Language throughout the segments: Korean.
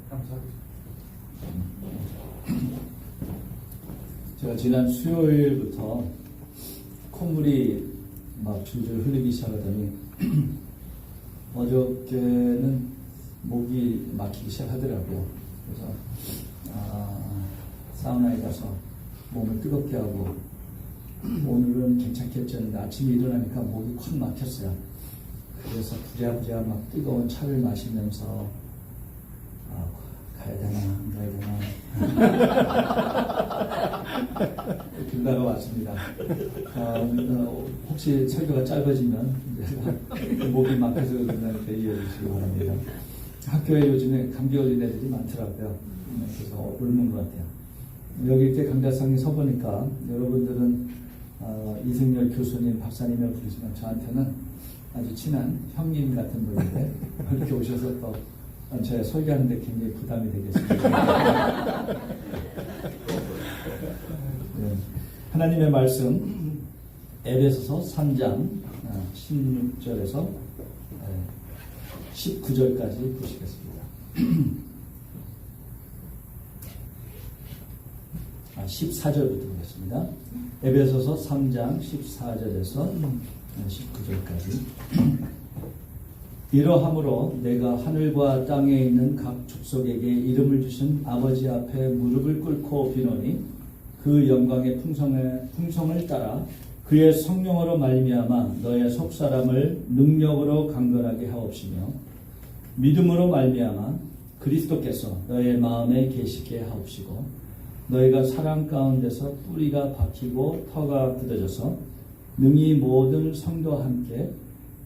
감사합니다. 제가 지난 수요일부터 콧물이 막 줄줄 흘리기 시작하더니 어저께는 목이 막히기 시작하더라고요. 그래서 사우나에 가서 몸을 뜨겁게 하고 오늘은 괜찮겠지 했는데 아침에 일어나니까 목이 확 막혔어요. 그래서 부랴부랴 막 뜨거운 차를 마시면서 가야 되나 안 가야 되나 길다가 왔습니다. 혹시 설교가 짧아지면 목이 막혀서 그런다니까 이해해 주시기 바랍니다. 학교에 요즘에 감기 걸린 애들이 많더라고요. 그래서 옮는 것 같아요. 여기 이렇게 강좌상에 서보니까 여러분들은 이승열 교수님, 박사님을 부르시면 저한테는 아주 친한 형님 같은 분인데 이렇게 오셔서 또 제가 설교하는데 굉장히 부담이 되겠습니다. 네. 하나님의 말씀 에베소서 3장 16절에서 19절까지 보시겠습니다. 14절부터 보겠습니다. 에베소서 3장 14절에서 19절까지. 이러함으로 내가 하늘과 땅에 있는 각 족속에게 이름을 주신 아버지 앞에 무릎을 꿇고 비노니 그 영광의 풍성을 따라 그의 성령으로 말미암아 너의 속사람을 능력으로 강건하게 하옵시며 믿음으로 말미암아 그리스도께서 너의 마음에 계시게 하옵시고 너희가 사랑 가운데서 뿌리가 박히고 터가 굳어져서 능히 모든 성도와 함께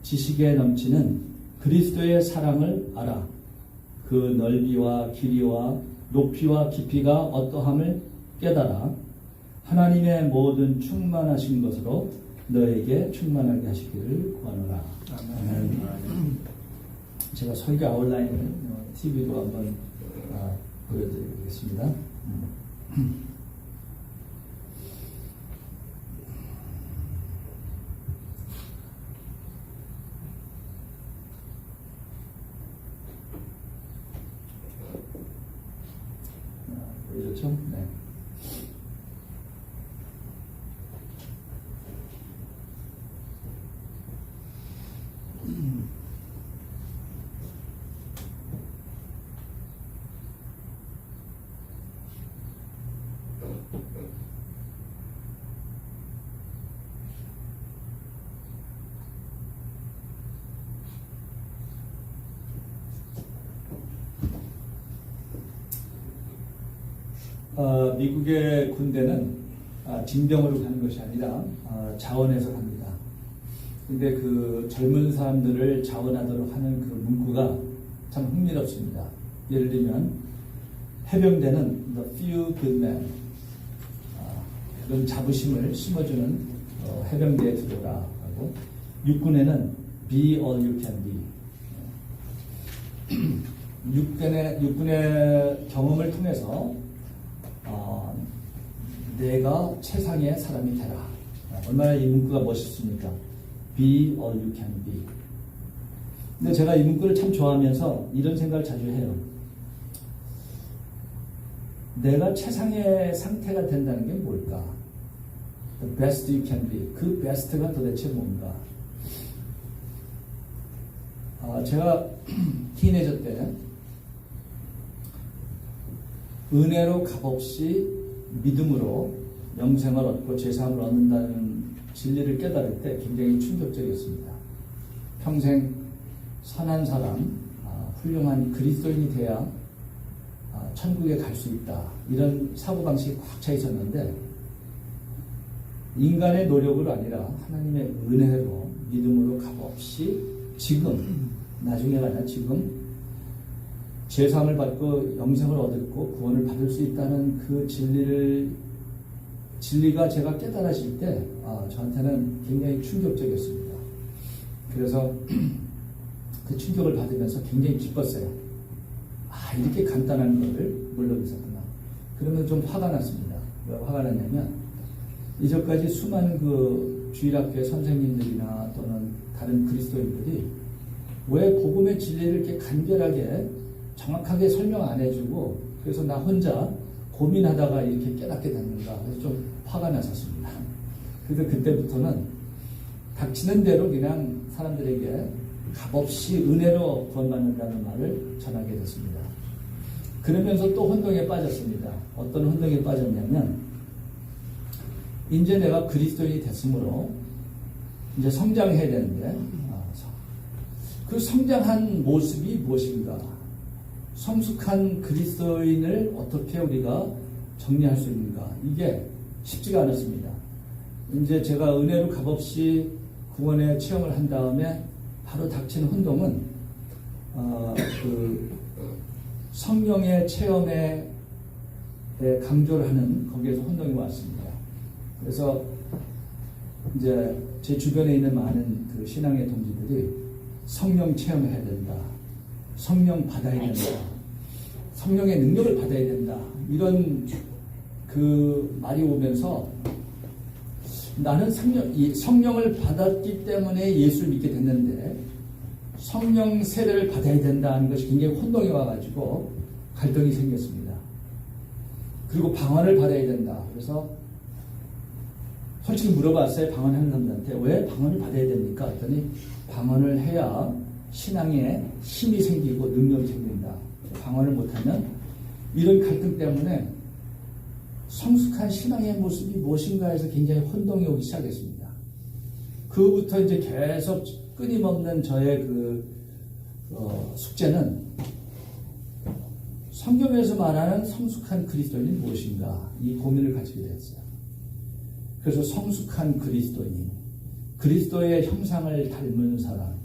지식에 넘치는 그리스도의 사랑을 알아 그 넓이와 길이와 높이와 깊이가 어떠함을 깨달아 하나님의 모든 충만하신 것으로 너에게 충만하게 하시기를 구하노라. 아멘. 제가 설교 아웃라인을 TV로 한번 보여드리겠습니다. 보이죠? 네. 미국의 군대는 징병으로 가는 것이 아니라 자원해서 갑니다. 근데 그 젊은 사람들을 자원하도록 하는 그 문구가 참 흥미롭습니다. 예를 들면 해병대는 The few good men, 그런 자부심을 심어주는 해병대에 들어오라 하고 육군에는 Be all you can be. 육군의 경험을 통해서 내가 최상의 사람이 되라. 얼마나 이 문구가 멋있습니까? Be all you can be. 근데 제가 이 문구를 참 좋아하면서 이런 생각을 자주 해요. 내가 최상의 상태가 된다는 게 뭘까? The best you can be. 그 베스트가 도대체 뭔가? 제가 티네이저 때 은혜로 값없이 믿음으로 영생을 얻고 죄사함을 얻는다는 진리를 깨달을 때 굉장히 충격적이었습니다. 평생 선한 사람, 훌륭한 그리스도인이 돼야 천국에 갈 수 있다. 이런 사고방식이 꽉 차 있었는데 인간의 노력으로 아니라 하나님의 은혜로 믿음으로 값없이 지금, 나중에가 아니라 지금 죄사함을 받고 영생을 얻고 구원을 받을 수 있다는 그 진리가 제가 깨달아질 때 저한테는 굉장히 충격적이었습니다. 그래서 그 충격을 받으면서 굉장히 기뻤어요. 이렇게 간단한 거를 모르고 있었구나. 그러면 좀 화가 났습니다. 왜 화가 났냐면 이전까지 수많은 그 주일학교의 선생님들이나 또는 다른 그리스도인들이 왜 복음의 진리를 이렇게 간결하게 정확하게 설명 안 해주고 그래서 나 혼자 고민하다가 이렇게 깨닫게 됐는가 그래서 좀 화가 났었습니다. 그래서 그때부터는 닥치는 대로 그냥 사람들에게 값없이 은혜로 구원받는다는 말을 전하게 됐습니다. 그러면서 또 혼동에 빠졌습니다. 어떤 혼동에 빠졌냐면 이제 내가 그리스도인이 됐으므로 이제 성장해야 되는데 그 성장한 모습이 무엇인가? 성숙한 그리스도인을 어떻게 우리가 정리할 수 있는가? 이게 쉽지가 않았습니다. 이제 제가 은혜로 값없이 구원의 체험을 한 다음에 바로 닥친 혼동은 그 성령의 체험에 강조를 하는 거기에서 혼동이 왔습니다. 그래서 이제 제 주변에 있는 많은 그 신앙의 동지들이 성령 체험해야 된다. 성령 받아야 된다. 성령의 능력을 받아야 된다. 이런 그 말이 오면서 나는 성령을 받았기 때문에 예수를 믿게 됐는데 성령 세례를 받아야 된다는 것이 굉장히 혼동이 와가지고 갈등이 생겼습니다. 그리고 방언을 받아야 된다. 그래서 솔직히 물어봤어요. 방언하는 사람들한테 왜 방언을 받아야 됩니까? 했더니 방언을 해야 신앙에 힘이 생기고 능력이 생긴다. 방언을 못하면 이런 갈등 때문에 성숙한 신앙의 모습이 무엇인가 해서 굉장히 혼동이 오기 시작했습니다. 그부터 이제 계속 끊임없는 저의 숙제는 성경에서 말하는 성숙한 그리스도인이 무엇인가 이 고민을 가지게 되었어요. 그래서 성숙한 그리스도인, 그리스도의 형상을 닮은 사람,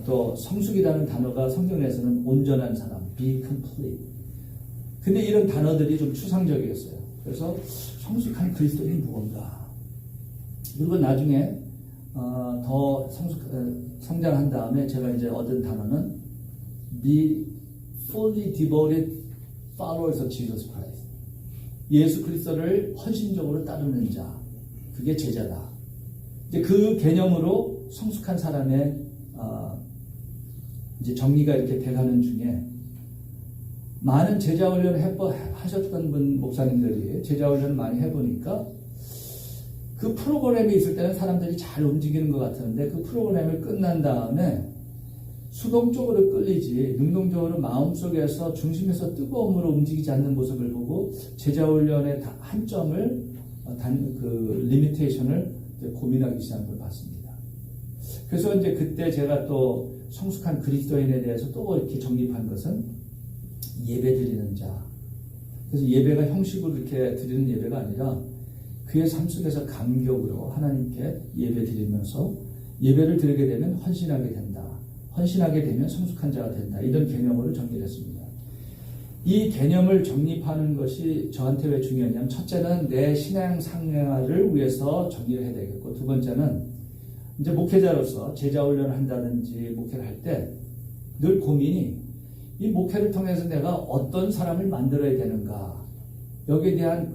또 성숙이라는 단어가 성경에서는 온전한 사람, be complete. 근데 이런 단어들이 좀 추상적이었어요. 그래서 성숙한 그리스도인이 무언가. 그리고 나중에 더 성장한 다음에 제가 이제 얻은 단어는 be fully devoted followers of Jesus Christ. 예수 그리스도를 헌신적으로 따르는 자, 그게 제자다. 이제 그 개념으로 성숙한 사람의 이제 정리가 이렇게 돼가는 중에 많은 제자 훈련 하셨던 분 목사님들이 제자 훈련을 많이 해보니까 그 프로그램이 있을 때는 사람들이 잘 움직이는 것 같았는데 그 프로그램을 끝난 다음에 수동적으로 끌리지 능동적으로 마음속에서 중심에서 뜨거움으로 움직이지 않는 모습을 보고 제자 훈련의 한 점을 그 리미테이션을 고민하기 시작한 걸 봤습니다. 그래서 이제 그때 제가 또 성숙한 그리스도인에 대해서 또 이렇게 정립한 것은 예배 드리는 자. 그래서 예배가 형식으로 이렇게 드리는 예배가 아니라 그의 삶 속에서 감격으로 하나님께 예배 드리면서 예배를 드리게 되면 헌신하게 된다. 헌신하게 되면 성숙한 자가 된다. 이런 개념으로 정리했습니다. 이 개념을 정립하는 것이 저한테 왜 중요하냐면 첫째는 내 신앙 생활을 위해서 정리를 해야 되겠고 두 번째는 이제 목회자로서 제자 훈련을 한다든지 목회를 할 때 늘 고민이 이 목회를 통해서 내가 어떤 사람을 만들어야 되는가 여기에 대한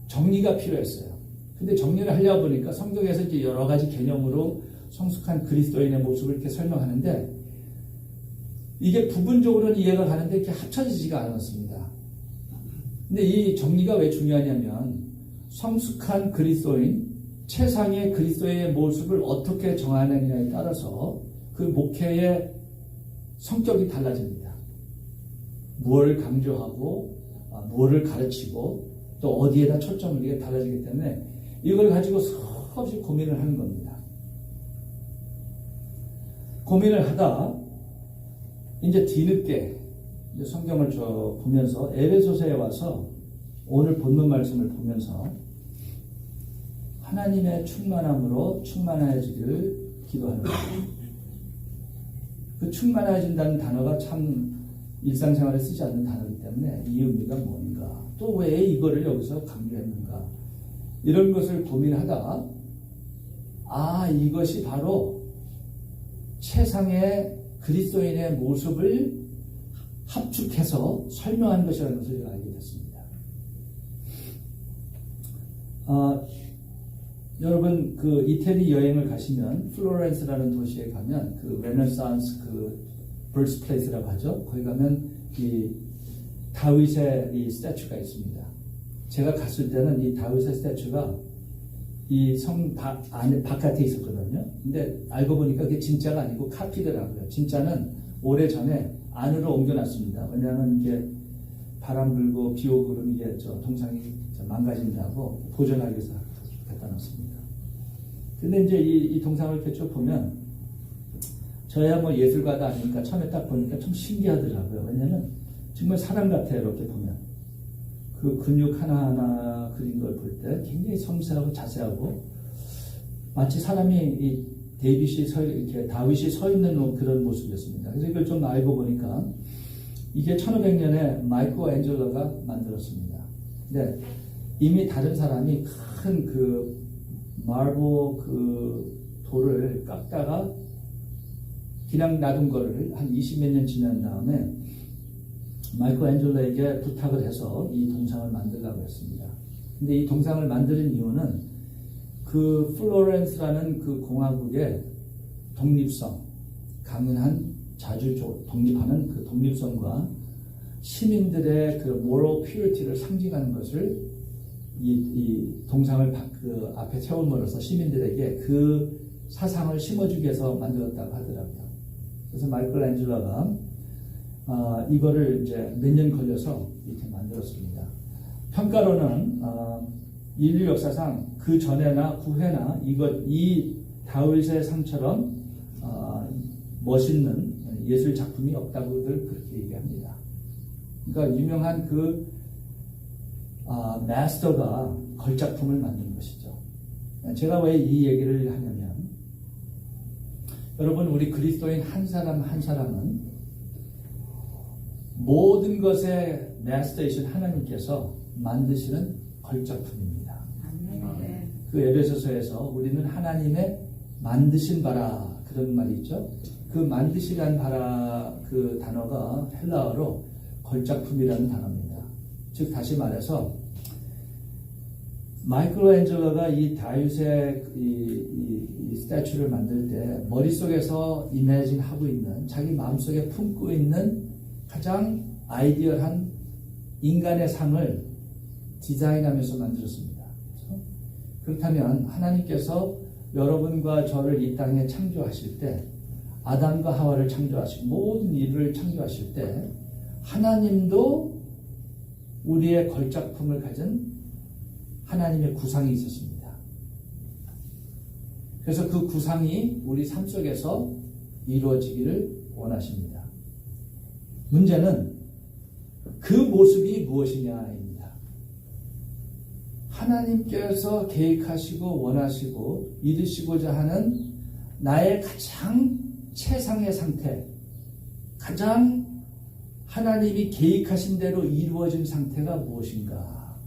정리가 필요했어요. 근데 정리를 하려고 보니까 성경에서 이제 여러 가지 개념으로 성숙한 그리스도인의 모습을 이렇게 설명하는데 이게 부분적으로는 이해가 가는데 이렇게 합쳐지지가 않았습니다. 근데 이 정리가 왜 중요하냐면 성숙한 그리스도인, 최상의 그리스도의 모습을 어떻게 정하느냐에 따라서 그 목회의 성격이 달라집니다. 무엇을 강조하고 무엇을 가르치고 또 어디에다 초점을 이게 달라지기 때문에 이걸 가지고 수없이 고민을 하는 겁니다. 고민을 하다 이제 뒤늦게 이제 성경을 보면서 에베소서에 와서 오늘 본문 말씀을 보면서 하나님의 충만함으로 충만해지기를 기도하는 거예요. 그 충만해진다는 단어가 참 일상생활에 쓰지 않는 단어이기 때문에 이 의미가 뭔가 또 왜 이거를 여기서 강조했는가 이런 것을 고민하다가 이것이 바로 최상의 그리스도인의 모습을 합축해서 설명한 것이라는 것을 제가 알게 됐습니다. 여러분 그 이태리 여행을 가시면 플로렌스라는 도시에 가면 그 레네상스 그 birthplace라고 하죠. 거기 가면 이 다윗의 이 스태츄가 있습니다. 제가 갔을 때는 이 다윗의 스태츄가 이 성 안에 바깥에 있었거든요. 근데 알고 보니까 그게 진짜가 아니고 카피더라고요. 진짜는 오래전에 안으로 옮겨놨습니다. 왜냐하면 이게 바람 불고 비 오고 그러면 이게 동상이 망가진다고 보존하기 위해서 갖다 놨습니다. 근데 이제 이 동상을 이렇게 쭉 보면 저야 뭐 예술가도 아니니까 처음에 딱 보니까 좀 신기하더라고요. 왜냐하면 정말 사람 같아요. 이렇게 보면 그 근육 하나하나 그린 걸 볼 때 굉장히 섬세하고 자세하고 마치 사람이 이 이렇게 다윗이 서 있는 그런 모습이었습니다. 그래서 이걸 좀 알고 보니까 이게 1500년에 마이클 앤젤로가 만들었습니다. 근데 이미 다른 사람이 큰 그 마블 그 돌을 깎다가 그냥 놔둔 거를 한 20몇 년 지난 다음에 마이클 앤젤로에게 부탁을 해서 이 동상을 만들라고 했습니다. 근데 이 동상을 만드는 이유는 그 플로렌스라는 그 공화국의 독립성, 강인한 자주 독립하는 그 독립성과 시민들의 그 moral purity를 상징하는 것을 이 동상을 그 앞에 세움으로써 시민들에게 그 사상을 심어주기 위해서 만들었다고 하더라고요. 그래서 마이클 앤젤로가 이거를 이제 몇 년 걸려서 이렇게 만들었습니다. 평가로는 인류 역사상 그 전에나 후에나 이 다윗의 상처럼 멋있는 예술 작품이 없다고들 그렇게 얘기합니다. 그러니까 유명한 그 마스터가 걸작품을 만든 것이죠. 제가 왜 이 얘기를 하냐면 여러분 우리 그리스도인 한 사람 한 사람은 모든 것의 마스터이신 하나님께서 만드시는 걸작품입니다. 그 에베소서에서 우리는 하나님의 만드신 바라 그런 말이 있죠. 그 만드시란 바라 그 단어가 헬라어로 걸작품이라는 단어입니다. 즉 다시 말해서 마이클 앤젤로가 이 다윗의 이 스태츄를 만들 때 머릿속에서 이매진 하고 있는 자기 마음속에 품고 있는 가장 아이디얼한 인간의 상을 디자인하면서 만들었습니다. 그렇다면 하나님께서 여러분과 저를 이 땅에 창조하실 때 아담과 하와를 창조하시고 모든 일을 창조하실 때 하나님도 우리의 걸작품을 가진 하나님의 구상이 있었습니다. 그래서 그 구상이 우리 삶 속에서 이루어지기를 원하십니다. 문제는 그 모습이 무엇이냐입니다. 하나님께서 계획하시고 원하시고 이루시고자 하는 나의 가장 최상의 상태, 가장 하나님이 계획하신 대로 이루어진 상태가 무엇인가?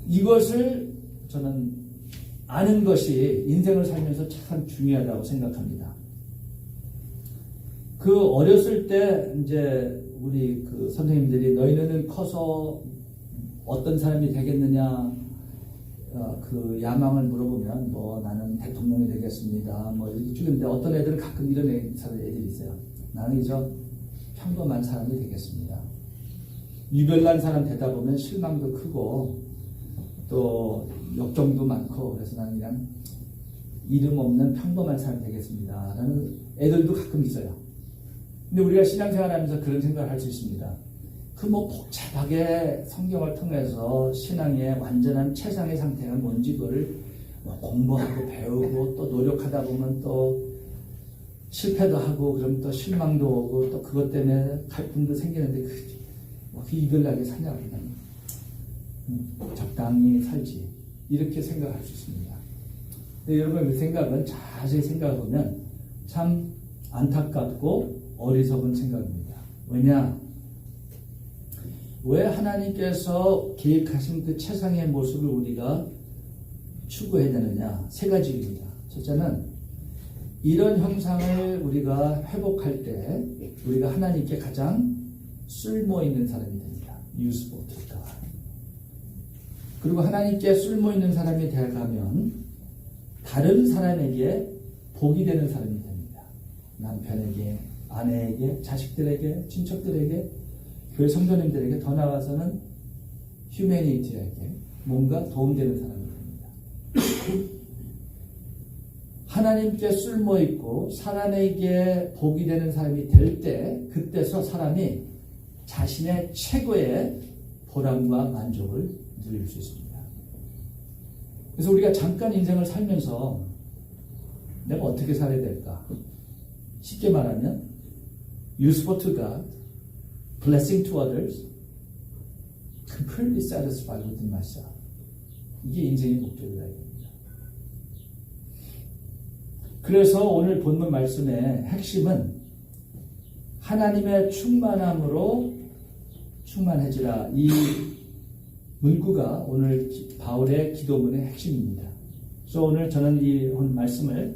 이것을 저는 아는 것이 인생을 살면서 참 중요하다고 생각합니다. 그 어렸을 때 이제 우리 그 선생님들이 너희는 커서 어떤 사람이 되겠느냐 그 야망을 물어보면 뭐 나는 대통령이 되겠습니다. 뭐 이렇게 주는데 어떤 애들은 가끔 이런 애들이 있어요. 나는 이제 평범한 사람이 되겠습니다. 유별난 사람 되다 보면 실망도 크고 또 역정도 많고 그래서 나는 그냥 이름 없는 평범한 사람이 되겠습니다. 라는 애들도 가끔 있어요. 근데 우리가 신앙생활하면서 그런 생각을 할 수 있습니다. 그 뭐 복잡하게 성경을 통해서 신앙의 완전한 최상의 상태가 뭔지 그거를 뭐 공부하고 배우고 또 노력하다 보면 또 실패도 하고 그럼 또 실망도 오고 또 그것 때문에 갈등도 생기는데 그 이별나게 사냐 그냥 적당히 살지 이렇게 생각할 수 있습니다. 근데 여러분 그 생각은 자세히 생각해보면 참 안타깝고 어리석은 생각입니다. 왜냐? 왜 하나님께서 계획하신 그 최상의 모습을 우리가 추구해야 되느냐? 세 가지입니다. 첫째는 이런 형상을 우리가 회복할 때 우리가 하나님께 가장 쓸모있는 사람이 됩니다. useful to God. 그리고 하나님께 쓸모있는 사람이 되어가면 다른 사람에게 복이 되는 사람이 됩니다. 남편에게, 아내에게, 자식들에게, 친척들에게, 교회 성도님들에게, 더 나아가서는 휴머니티에게 뭔가 도움되는 사람이 됩니다. 하나님께 쓸모있고 사람에게 복이 되는 사람이 될 때, 그때서 사람이 자신의 최고의 보람과 만족을 누릴 수 있습니다. 그래서 우리가 잠깐 인생을 살면서 내가 어떻게 살아야 될까? 쉽게 말하면 useful to God, blessing to others, completely satisfied within myself. 이게 인생의 목적이라 합니다. 그래서 오늘 본문 말씀의 핵심은 하나님의 충만함으로 충만해지라. 이 문구가 오늘 바울의 기도문의 핵심입니다. 그래서 오늘 저는 이 오늘 말씀을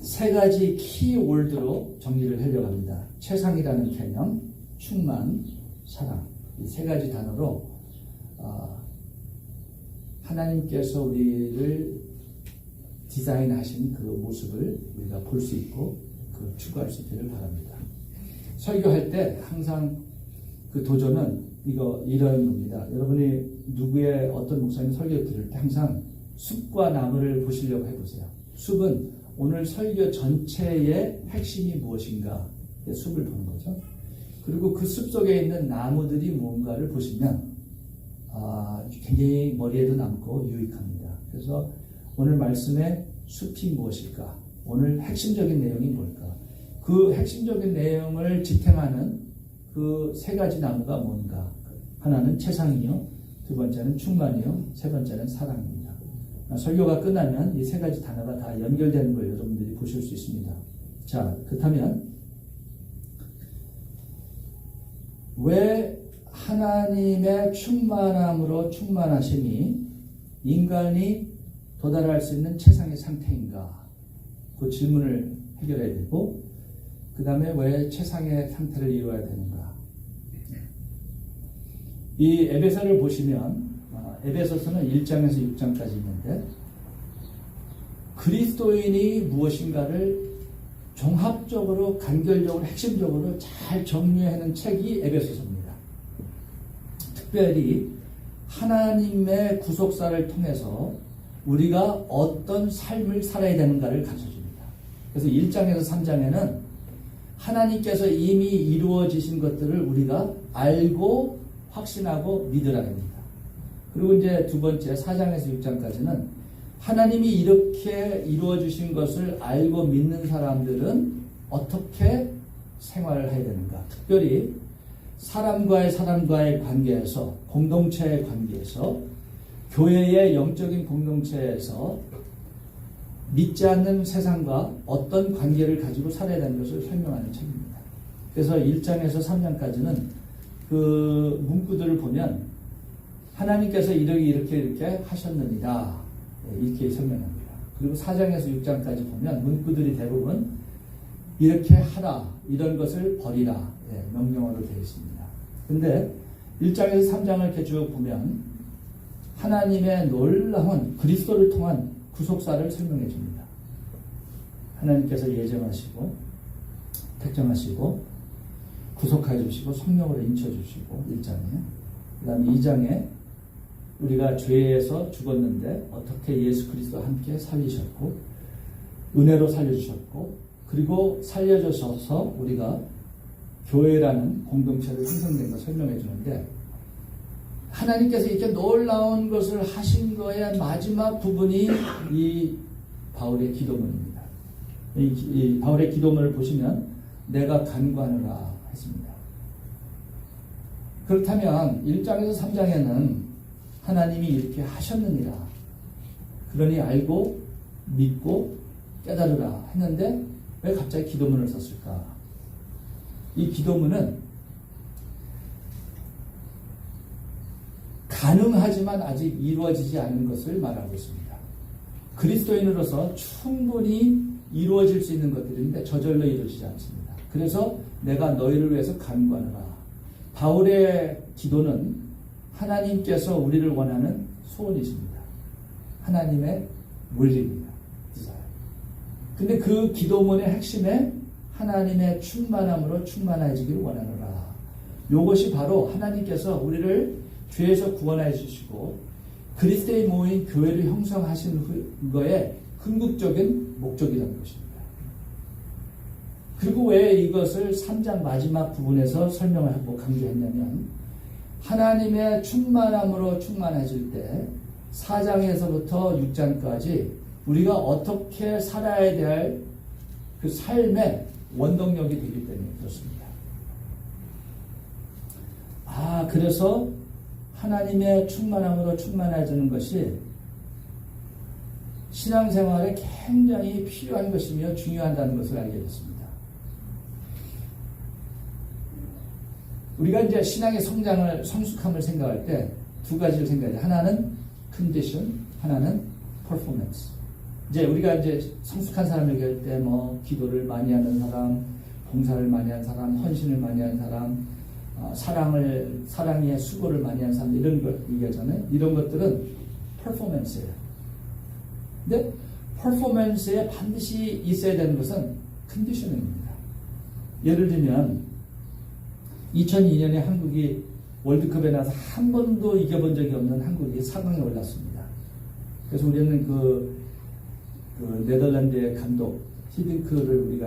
세 가지 키워드로 정리를 하려고 합니다. 최상이라는 개념, 충만, 사랑. 이 세 가지 단어로 하나님께서 우리를 디자인하신 그 모습을 우리가 볼 수 있고 추구할 수 있기를 바랍니다. 설교할 때 항상 그 도전은 이런 겁니다. 여러분이 누구의 어떤 목사님 설교 들을 때 항상 숲과 나무를 보시려고 해보세요. 숲은 오늘 설교 전체의 핵심이 무엇인가, 숲을 보는 거죠. 그리고 그 숲 속에 있는 나무들이 뭔가를 보시면 굉장히 머리에도 남고 유익합니다. 그래서 오늘 말씀의 숲이 무엇일까? 오늘 핵심적인 내용이 뭘까? 그 핵심적인 내용을 지탱하는 그 세 가지 나무가 뭔가? 하나는 채상이요, 두 번째는 충만이요, 세 번째는 사랑입니다. 설교가 끝나면 이 세 가지 단어가 다 연결되는 걸 여러분들이 보실 수 있습니다. 자, 그렇다면 왜 하나님의 충만함으로 충만하심이 인간이 도달할 수 있는 최상의 상태인가? 그 질문을 해결해야 되고, 그 다음에 왜 최상의 상태를 이루어야 되는가? 이 에베소를 보시면 에베소서는 1장에서 6장까지 있는데 그리스도인이 무엇인가를 종합적으로, 간결적으로, 핵심적으로 잘 정리하는 책이 에베소서입니다. 특별히 하나님의 구속사를 통해서 우리가 어떤 삶을 살아야 되는가를 가르쳐줍니다. 그래서 1장에서 3장에는 하나님께서 이미 이루어지신 것들을 우리가 알고 확신하고 믿으라 합니다. 그리고 이제 두 번째 4장에서 6장까지는 하나님이 이렇게 이루어주신 것을 알고 믿는 사람들은 어떻게 생활을 해야 되는가. 특별히 사람과의 관계에서, 공동체의 관계에서, 교회의 영적인 공동체에서 믿지 않는 세상과 어떤 관계를 가지고 살아야 되는 것을 설명하는 책입니다. 그래서 1장에서 3장까지는 그 문구들을 보면 하나님께서 이렇게 하셨느니라, 이렇게 설명합니다. 그리고 4장에서 6장까지 보면 문구들이 대부분 이렇게 하라, 이런 것을 버리라, 명령어로 되어 있습니다. 근데 1장에서 3장을 이렇게 쭉 보면 하나님의 놀라운 그리스도를 통한 구속사를 설명해 줍니다. 하나님께서 예정하시고 택정하시고 구속해 주시고 성령으로 인쳐 주시고 1장에, 그 다음에 2장에 우리가 죄에서 죽었는데 어떻게 예수 그리스도와 함께 살리셨고 은혜로 살려주셨고, 그리고 살려주셔서 우리가 교회라는 공동체를 형성된 걸 설명해 주는데, 하나님께서 이렇게 놀라운 것을 하신 거의 마지막 부분이 이 바울의 기도문입니다. 이 바울의 기도문을 보시면 내가 간구하노라 했습니다. 그렇다면 1장에서 3장에는 하나님이 이렇게 하셨느니라, 그러니 알고 믿고 깨달으라 했는데 왜 갑자기 기도문을 썼을까? 이 기도문은 가능하지만 아직 이루어지지 않은 것을 말하고 있습니다. 그리스도인으로서 충분히 이루어질 수 있는 것들인데 저절로 이루어지지 않습니다. 그래서 내가 너희를 위해서 간구하노라. 바울의 기도는 하나님께서 우리를 원하는 소원이십니다. 하나님의 원리입니다. 근데 그 기도문의 핵심에 하나님의 충만함으로 충만해지기를 원하노라. 이것이 바로 하나님께서 우리를 죄에서 구원해 주시고 그리스도의 모인 교회를 형성하신 거에 궁극적인 목적이라는 것입니다. 그리고 왜 이것을 3장 마지막 부분에서 설명을 하고 강조했냐면 하나님의 충만함으로 충만해질 때 4장에서부터 6장까지 우리가 어떻게 살아야 될 그 삶의 원동력이 되기 때문에 그렇습니다. 그래서 하나님의 충만함으로 충만해지는 것이 신앙생활에 굉장히 필요한 것이며 중요하다는 것을 알게 됐습니다. 우리가 이제 신앙의 성장을, 성숙함을 생각할 때 두 가지를 생각해요. 하나는 컨디션, 하나는 퍼포먼스. 이제 우리가 이제 성숙한 사람 얘기할 때 기도를 많이 하는 사람, 봉사를 많이 하는 사람, 헌신을 많이 하는 사람, 사랑의 수고를 많이 하는 사람, 이런 걸 얘기하잖아요. 이런 것들은 퍼포먼스예요. 근데 퍼포먼스에 반드시 있어야 되는 것은 컨디셔닝입니다. 예를 들면 2002년에 한국이 월드컵에 나서 한 번도 이겨본 적이 없는 한국이 4강에 올랐습니다. 그래서 우리는 그 네덜란드의 감독 히딩크를 우리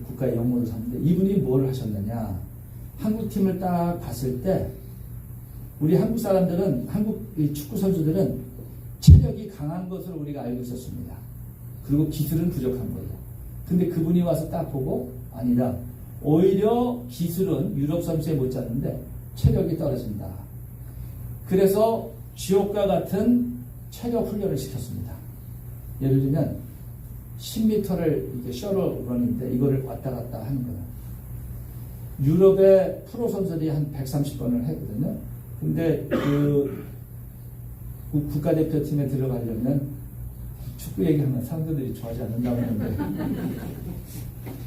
국가의 영모로 삼는데 이분이 뭘 하셨느냐? 한국 팀을 딱 봤을 때 우리 한국 사람들은 한국 축구 선수들은 체력이 강한 것을 우리가 알고 있었습니다. 그리고 기술은 부족한 거예요. 근데 그분이 와서 딱 보고 아니다. 오히려 기술은 유럽 선수에 못지않는데 체력이 떨어진다. 그래서 지옥과 같은 체력 훈련을 시켰습니다. 예를 들면 10m를 이렇게 셔틀런인데 이거를 왔다 갔다 하는 거예요. 유럽의 프로 선수들이 한 130번을 했거든요. 근데 그 국가대표팀에 들어가려면 축구 얘기하면 사람들이 좋아하지 않는다고 하는데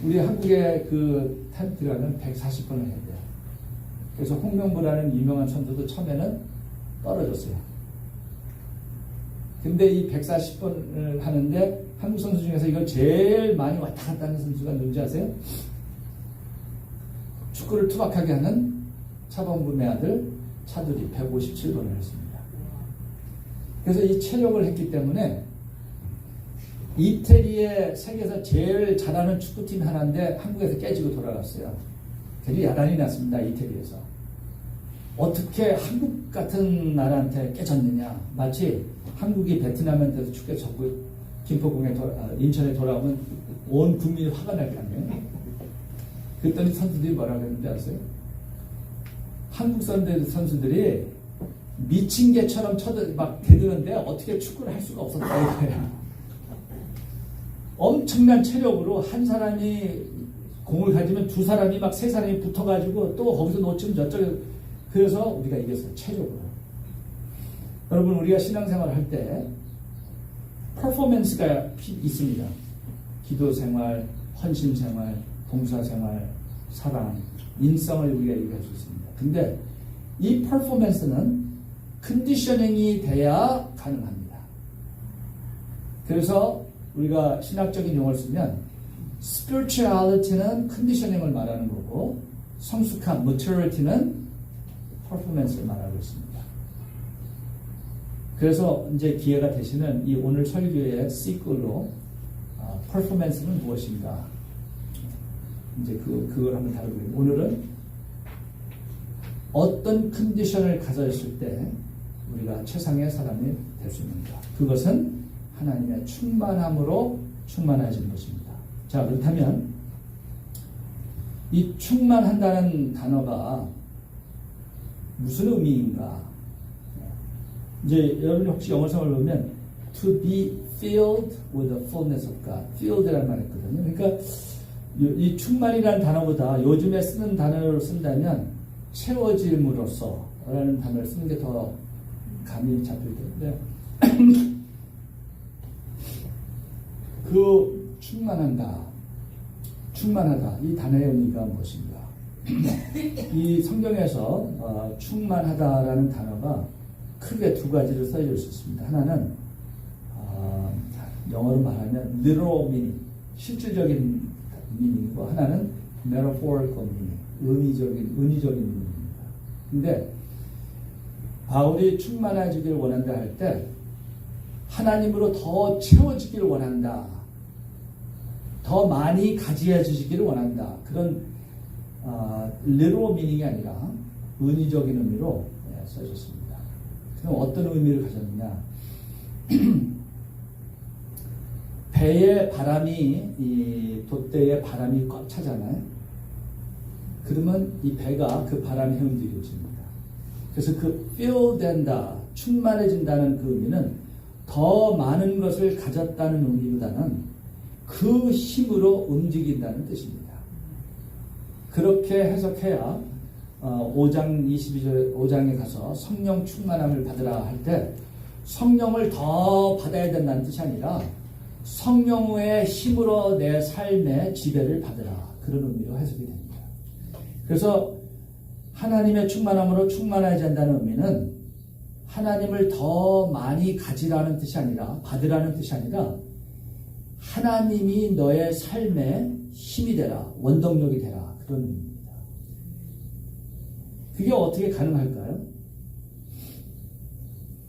우리 한국에 그 타임 들어가면 140번을 해야 돼요. 그래서 홍명보라는 유명한 선수도 처음에는 떨어졌어요. 근데 이 140번을 하는데 한국 선수 중에서 이걸 제일 많이 왔다 갔다 하는 선수가 누군지 아세요? 축구를 투박하게 하는 차범근의 아들 차두리 157번을 했습니다. 그래서 이 체력을 했기 때문에 이태리의 세계에서 제일 잘하는 축구팀 하나인데 한국에서 깨지고 돌아갔어요. 되게 야단이 났습니다. 이태리에서. 어떻게 한국 같은 나라한테 깨졌느냐. 마치 한국이 베트남한테서 축구에 졌고 김포공에 인천에 돌아오면 온 국민이 화가 날 거 아니에요. 그랬더니 선수들이 뭐라고 했는지 아세요? 한국 선수들이 미친 개처럼 막 대드는데 어떻게 축구를 할 수가 없었다 이거예요. 엄청난 체력으로 한 사람이 공을 가지면 두 사람이 막 세 사람이 붙어가지고 또 거기서 놓치면 저쪽에 그래서 우리가 이겼어요. 체력으로. 여러분 우리가 신앙생활을 할 때 퍼포먼스가 있습니다. 기도생활, 헌신생활, 봉사생활, 사랑, 인성을 우리가 얘기할 수 있습니다. 근데 이 퍼포먼스는 컨디셔닝이 돼야 가능합니다. 그래서 우리가 신학적인 용어를 쓰면 spirituality는 컨디셔닝을 말하는 거고 성숙함, maturity는 퍼포먼스를 말하고 있습니다. 그래서 이제 기회가 되시는 이 오늘 설교의 시클로 퍼포먼스는 무엇인가 이제 그걸 한번 다루고요. 오늘은 어떤 컨디션을 가졌을 때 우리가 최상의 사람이 될 수 있는가? 그것은 하나님의 충만함으로 충만해지는 것입니다. 자, 그렇다면 이 충만한다는 단어가 무슨 의미인가? 이제 여러분이 혹시 영어성을 보면 to be filled with the fullness of God, filled라는 말이 있거든요. 그러니까 이 충만이라는 단어보다 요즘에 쓰는 단어로 쓴다면 채워짐으로써 라는 단어를 쓰는 게 더 감이 잡힐 텐데 그 충만하다 이 단어의 의미가 무엇인가? 이 성경에서 충만하다라는 단어가 크게 두 가지로 써질 수 있습니다. 하나는 영어로 말하면 literal meaning, 실질적인 미닝이고 하나는 metaphorical meaning, 은유적인 의미입니다. 근데 바울이 충만해지길 원한다 할 때 하나님으로 더 채워지기를 원한다. 더 많이 가지해 주시기를 원한다. 그런 literal meaning이 아니라 은유적인 의미로 써졌습니다. 그럼 어떤 의미를 가졌느냐? 배에 바람이 이 돛대에 바람이 꽉 차잖아요. 그러면 이 배가 그 바람에 움직여집니다. 그래서 그 fill 된다, 충만해진다는 그 의미는 더 많은 것을 가졌다는 의미보다는 그 힘으로 움직인다는 뜻입니다. 그렇게 해석해야 5장 22절 5장에 가서 성령 충만함을 받으라 할 때 성령을 더 받아야 된다는 뜻이 아니라 성령의 힘으로 내 삶의 지배를 받으라, 그런 의미로 해석이 됩니다. 그래서 하나님의 충만함으로 충만하지 않는다는 의미는 하나님을 더 많이 가지라는 뜻이 아니라, 받으라는 뜻이 아니라 하나님이 너의 삶의 힘이 되라, 원동력이 되라, 그런 의미입니다. 그게 어떻게 가능할까요?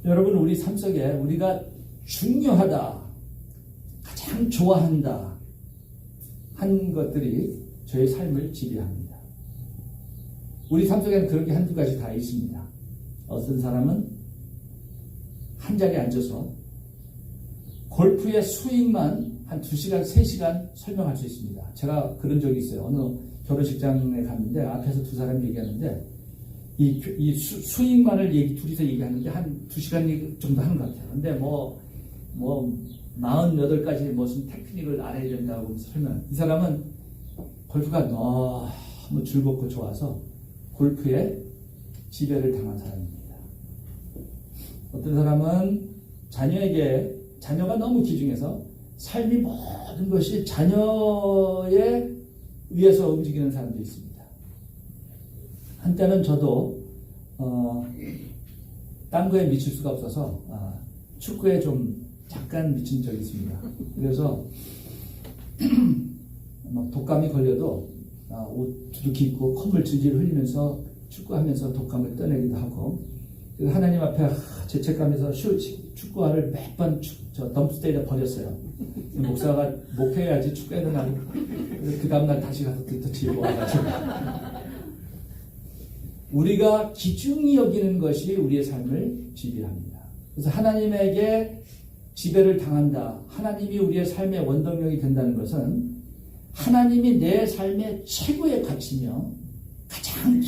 여러분, 우리 삶 속에 우리가 중요하다, 가장 좋아한다 한 것들이 저의 삶을 지배합니다. 우리 삶 속에는 그런 게 한두 가지 다 있습니다. 어떤 사람은 한 자리에 앉아서 골프의 스윙만 한 2시간, 3시간 설명할 수 있습니다. 제가 그런 적이 있어요. 어느 결혼식장에 갔는데 앞에서 두 사람이 얘기하는데 이 스윙만을 둘이서 얘기하는데 한 2시간 정도 하는 것 같아요. 근데 48가지 무슨 테크닉을 알아야 된다고 설명. 이 사람은 골프가 너무 즐겁고 좋아서 골프에 지배를 당한 사람입니다. 어떤 사람은 자녀가 너무 귀중해서 삶이 모든 것이 자녀에 의해서 움직이는 사람도 있습니다. 한때는 저도 딴 거에 미칠 수가 없어서 축구에 좀 잠깐 미친 적이 있습니다. 그래서 막 독감이 걸려도 옷 두둑히 입고 콧물 질질 흘리면서 축구하면서 독감을 떠내기도 하고, 하나님 앞에 죄책감에서 축구화를 몇 번 덤프스테이에 버렸어요. 목사가 목회해야지 축구해야 되나. 그 다음날 다시 가서 뒤집어 와가지고. 우리가 귀중히 여기는 것이 우리의 삶을 지배합니다. 그래서 하나님에게 지배를 당한다, 하나님이 우리의 삶의 원동력이 된다는 것은 하나님이 내 삶의 최고의 가치며 가장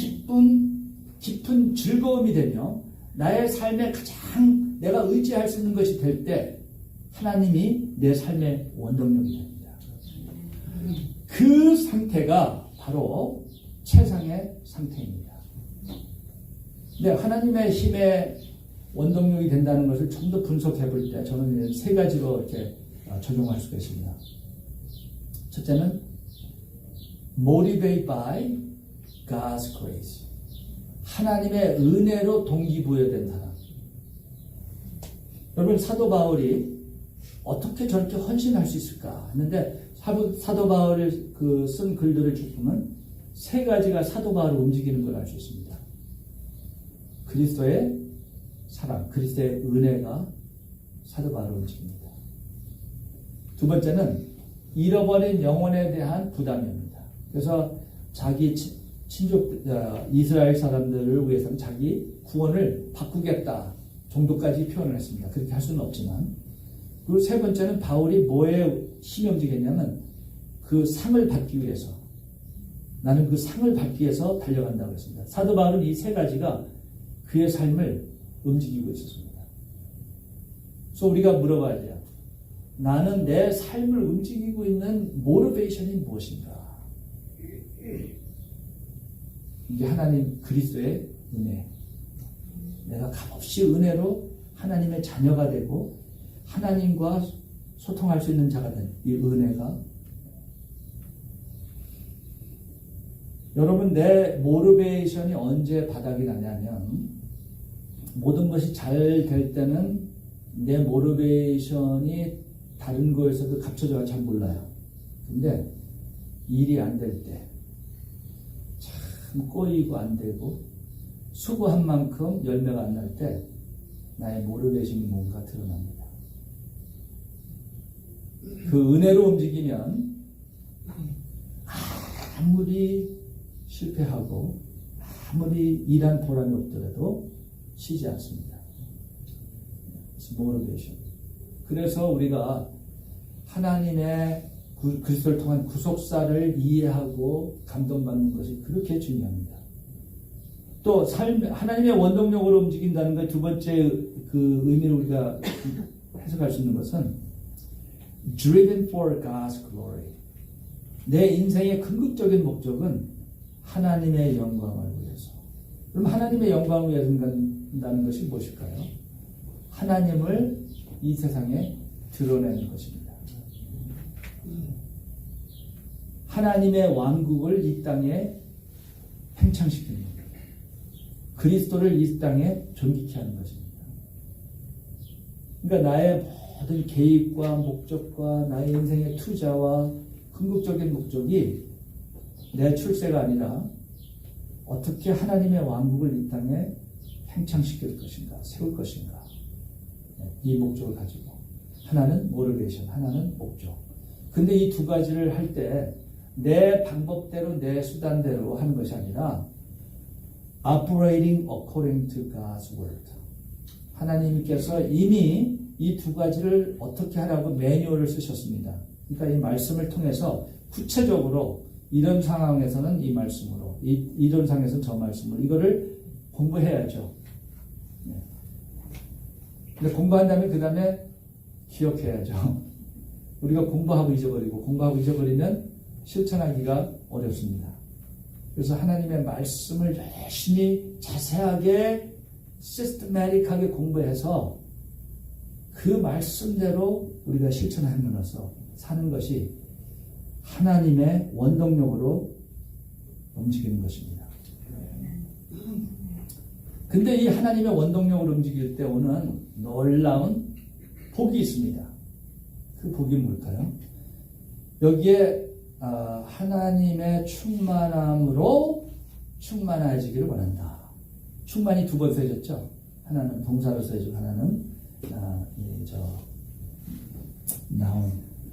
깊은 즐거움이 되며 나의 삶에 가장 내가 의지할 수 있는 것이 될 때 하나님이 내 삶의 원동력이 됩니다. 그 상태가 바로 최상의 상태입니다. 근데 하나님의 힘의 원동력이 된다는 것을 좀 더 분석해 볼 때 저는 3가지로 이렇게 적용할 수가 있습니다. 첫째는 motivated by God's grace. 하나님의 은혜로 동기부여된 사람. 여러분, 사도 바울이 어떻게 저렇게 헌신할 수 있을까 했는데 사도 바울이 쓴 글들을 쭉 보면 3가지가 사도 바울을 움직이는 걸 알 수 있습니다. 그리스도의 사랑, 그리스도의 은혜가 사도 바울을 움직입니다. 두 번째는 잃어버린 영혼에 대한 부담입니다. 그래서 자기 친족 이스라엘 사람들을 위해서는 자기 구원을 바꾸겠다 정도까지 표현을 했습니다. 그렇게 할 수는 없지만. 그리고 3번째는 바울이 뭐에 힘이 움직였냐면 그 상을 받기 위해서, 나는 그 상을 받기 위해서 달려간다고 했습니다. 사도 바울은 이 3가지가 그의 삶을 움직이고 있었습니다. 그래서 우리가 물어봐야 돼요. 나는 내 삶을 움직이고 있는 모티베이션이 무엇인가? 이게 하나님 그리스도의 은혜. 내가 값없이 은혜로 하나님의 자녀가 되고 하나님과 소통할 수 있는 자가 된 이 은혜가, 여러분, 내 모티베이션이 언제 바닥이 나냐면 모든 것이 잘 될 때는 내 모티베이션이 다른 거에서도 갖춰져야 잘 몰라요. 근데 일이 안 될 때, 참 꼬이고 안 되고, 수고한 만큼 열매가 안 날 때, 나의 모르게심이 뭔가 드러납니다. 그 은혜로 움직이면, 아무리 실패하고, 아무리 일한 보람이 없더라도 쉬지 않습니다. 모르게심. 그래서 우리가 하나님의 그리스도를 통한 구속사를 이해하고 감동받는 것이 그렇게 중요합니다. 또 하나님의 원동력으로 움직인다는 것 두 번째 그 의미로 우리가 해석할 수 있는 것은 driven for God's glory. 내 인생의 궁극적인 목적은 하나님의 영광을 위해서. 그럼 하나님의 영광을 위해서 한다는 것이 무엇일까요? 하나님을 이 세상에 드러내는 것입니다. 하나님의 왕국을 이 땅에 팽창시키는 겁니다. 그리스도를 이 땅에 존귀케 하는 것입니다. 그러니까 나의 모든 계획과 목적과 나의 인생의 투자와 궁극적인 목적이 내 출세가 아니라 어떻게 하나님의 왕국을 이 땅에 팽창시킬 것인가, 세울 것인가. 이 목적을 가지고. 하나는 모티베이션, 하나는 목적. 근데 이 두 가지를 할 때 내 방법대로, 내 수단대로 하는 것이 아니라 operating according to God's word. 하나님께서 이미 이 두 가지를 어떻게 하라고 매뉴얼을 쓰셨습니다. 그러니까 이 말씀을 통해서 구체적으로 이런 상황에서는 이 말씀으로, 이런 상황에서는 저 말씀으로 이거를 공부해야죠. 근데 공부한 다음에 그 다음에 기억해야죠. 우리가 공부하고 잊어버리면 실천하기가 어렵습니다. 그래서 하나님의 말씀을 열심히 자세하게 시스테마틱하게 공부해서 그 말씀대로 우리가 실천하면서 사는 것이 하나님의 원동력으로 움직이는 것입니다. 근데 이 하나님의 원동력으로 움직일 때 오는 놀라운 복이 있습니다. 그 복이 뭘까요? 여기에 하나님의 충만함으로 충만해지기를 원한다. 충만이 두 번 쓰여졌죠. 하나는 동사로 쓰여지고 하나는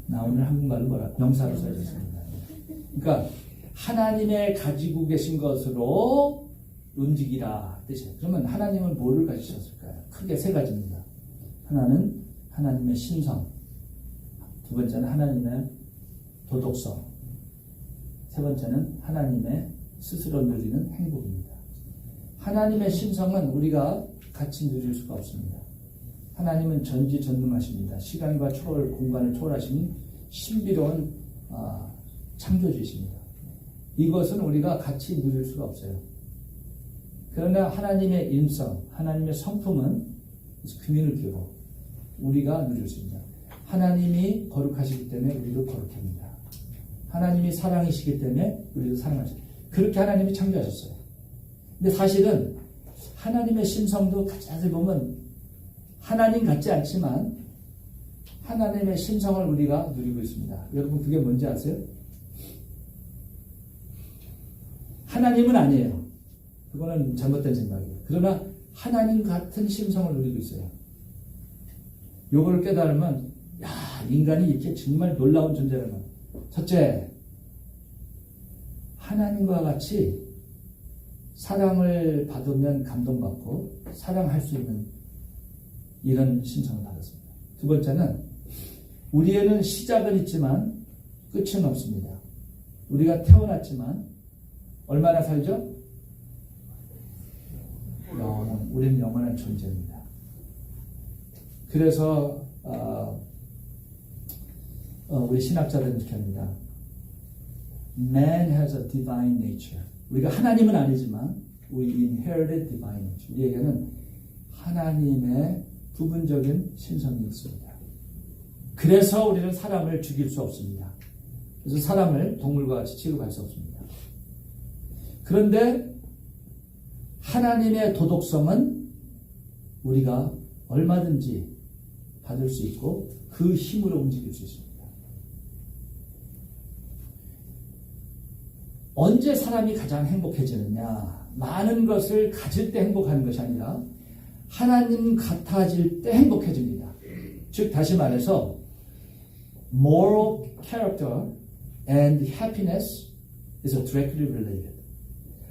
나온을 한국말로 명사로 쓰여졌습니다. 그러니까 하나님의 가지고 계신 것으로 움직이라 뜻이에요. 그러면 하나님은 뭐를 가지셨을까요? 크게 세 가지입니다. 하나는 하나님의 신성, 두 번째는 하나님의 도덕성, 세 번째는 하나님의 스스로 누리는 행복입니다. 하나님의 신성은 우리가 같이 누릴 수가 없습니다. 하나님은 전지전능하십니다. 시간과 초월, 공간을 초월하시는 신비로운 창조주이십니다. 이것은 우리가 같이 누릴 수가 없어요. 그러나 하나님의 인성, 하나님의 성품은 community로 우리가 누릴 수 있습니다. 하나님이 거룩하시기 때문에 우리도 거룩합니다. 하나님이 사랑이시기 때문에 우리도 사랑하십니다. 그렇게 하나님이 창조하셨어요. 근데 사실은 하나님의 신성도 자세히 보면 하나님 같지 않지만 하나님의 신성을 우리가 누리고 있습니다. 여러분 그게 뭔지 아세요? 하나님은 아니에요. 그거는 잘못된 생각이에요. 그러나 하나님 같은 신성을 누리고 있어요. 요거를 깨달으면 인간이 이렇게 정말 놀라운 존재라는. 첫째, 하나님과 같이 사랑을 받으면 감동받고 사랑할 수 있는 이런 신성을 받았습니다. 두 번째는 우리에는 시작은 있지만 끝은 없습니다. 우리가 태어났지만 얼마나 살죠? 우리는 영원한 존재입니다. 그래서 우리 신학자들은 이렇게 합니다. Man has a divine nature. 우리가 하나님은 아니지만 we inherited divine nature. 우리에게는 하나님의 부분적인 신성이 있습니다. 그래서 우리는 사람을 죽일 수 없습니다. 그래서 사람을 동물과 같이 취급할 수 없습니다. 그런데 하나님의 도덕성은 우리가 얼마든지 받을 수 있고 그 힘으로 움직일 수 있습니다. 언제 사람이 가장 행복해지느냐? 많은 것을 가질 때 행복하는 것이 아니라 하나님 같아질 때 행복해집니다. 즉 다시 말해서 moral character and happiness is directly related.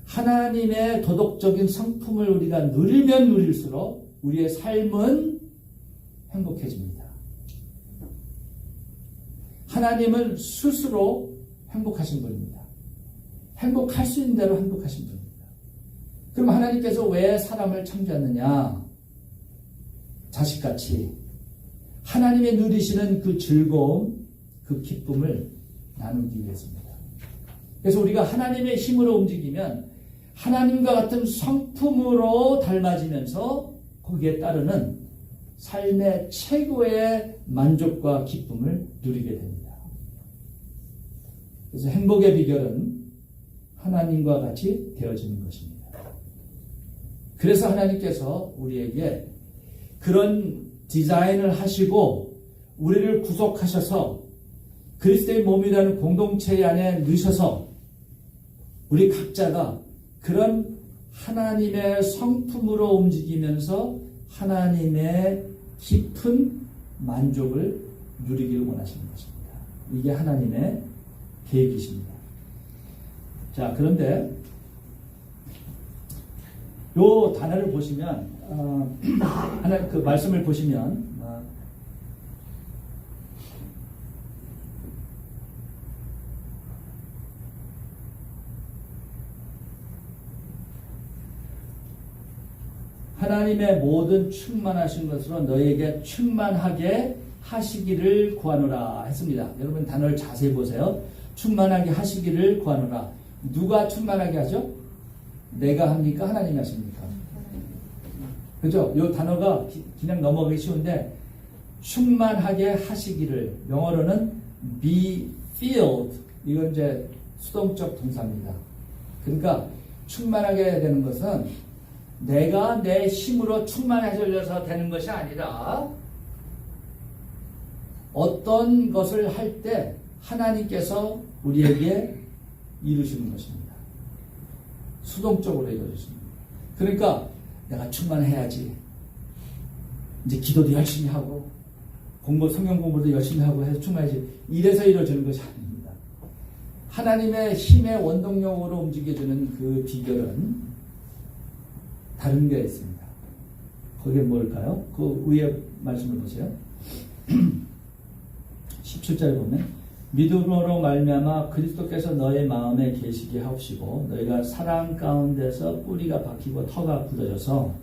하나님의 도덕적인 성품을 우리가 누리면 누릴수록 우리의 삶은 행복해집니다. 하나님은 스스로 행복하신 분입니다. 행복할 수 있는 대로 행복하신 분입니다. 그럼 하나님께서 왜 사람을 창조했느냐? 자식같이 하나님의 누리시는 그 즐거움, 그 기쁨을 나누기 위해서입니다. 그래서 우리가 하나님의 힘으로 움직이면 하나님과 같은 성품으로 닮아지면서 거기에 따르는 삶의 최고의 만족과 기쁨을 누리게 됩니다. 그래서 행복의 비결은 하나님과 같이 되어지는 것입니다. 그래서 하나님께서 우리에게 그런 디자인을 하시고 우리를 구속하셔서 그리스도의 몸이라는 공동체 안에 넣으셔서 우리 각자가 그런 하나님의 성품으로 움직이면서 하나님의 깊은 만족을 누리기를 원하시는 것입니다. 이게 하나님의 계획이십니다. 자, 그런데 요 단어를 보시면 하나 그 말씀을 보시면 하나님의 모든 충만하신 것으로 너희에게 충만하게 하시기를 구하노라 했습니다. 여러분 단어를 자세히 보세요. 충만하게 하시기를 구하노라. 누가 충만하게 하죠? 내가 합니까? 하나님이 하십니까? 그죠? 이 단어가 그냥 넘어가기 쉬운데 충만하게 하시기를 영어로는 be filled 이건 이제 수동적 동사입니다. 그러니까 충만하게 되는 것은 내가 내 힘으로 충만해져서 되는 것이 아니라 어떤 것을 할 때 하나님께서 우리에게 이루시는 것입니다. 수동적으로 이루어집니다. 그러니까 내가 충만해야지. 이제 기도도 열심히 하고 성경 공부도 열심히 하고 해서 충만해야지. 이래서 이루어지는 것이 아닙니다. 하나님의 힘의 원동력으로 움직여주는 그 비결은 다른 게 있습니다. 그게 뭘까요? 그 위에 말씀을 보세요. 17절에 보면 믿음으로 말미암아 그리스도께서 너의 마음에 계시게 하옵시고 너희가 사랑 가운데서 뿌리가 박히고 터가 굳어져서